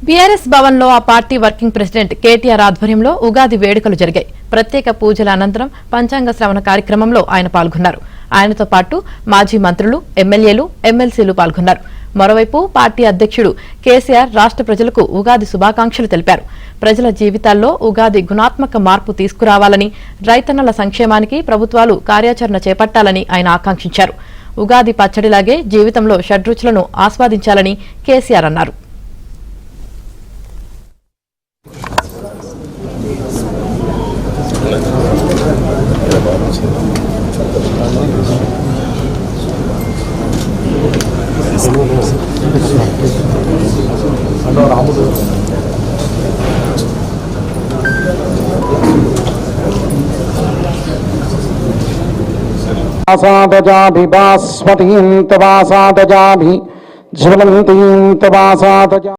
BRS Bhavan లో ఆ party working president KTR ఆధ్వర్యంలో ఉగాది వేడుకలు జరిగాయి. ప్రత్యేక పూజల అనంతరం పంచాంగ శ్రవణ కార్యక్రమంలో ఆయన పాల్గొన్నారు. ఆయనతో పాటు మాజీ మంత్రులు, ఎమ్మెల్యేలు, ఎమ్మెల్సీలు పాల్గొన్నారు. మరోవైపు పార్టీ అధ్యక్షుడు కేసీఆర్ రాష్ట్ర ప్రజలకు ఉగాది శుభాకాంక్షలు తెలిపారు. ప్రజల జీవితాల్లో ఉగాది గుణాత్మక మార్పు తీసుకురావాలని, రైతన్నల సంక్షేమానికి ప్రభుత్వాలు కార్యాచరణ చేపట్టాలని ఆయన ఆకాంక్షించారు. ఉగాది పచ్చడిలాగే జీవితంలో షడ్రుచులను ఆస్వాదించాలని కేసీఆర్ అన్నారు. ज्वलन्तीं तवासादजा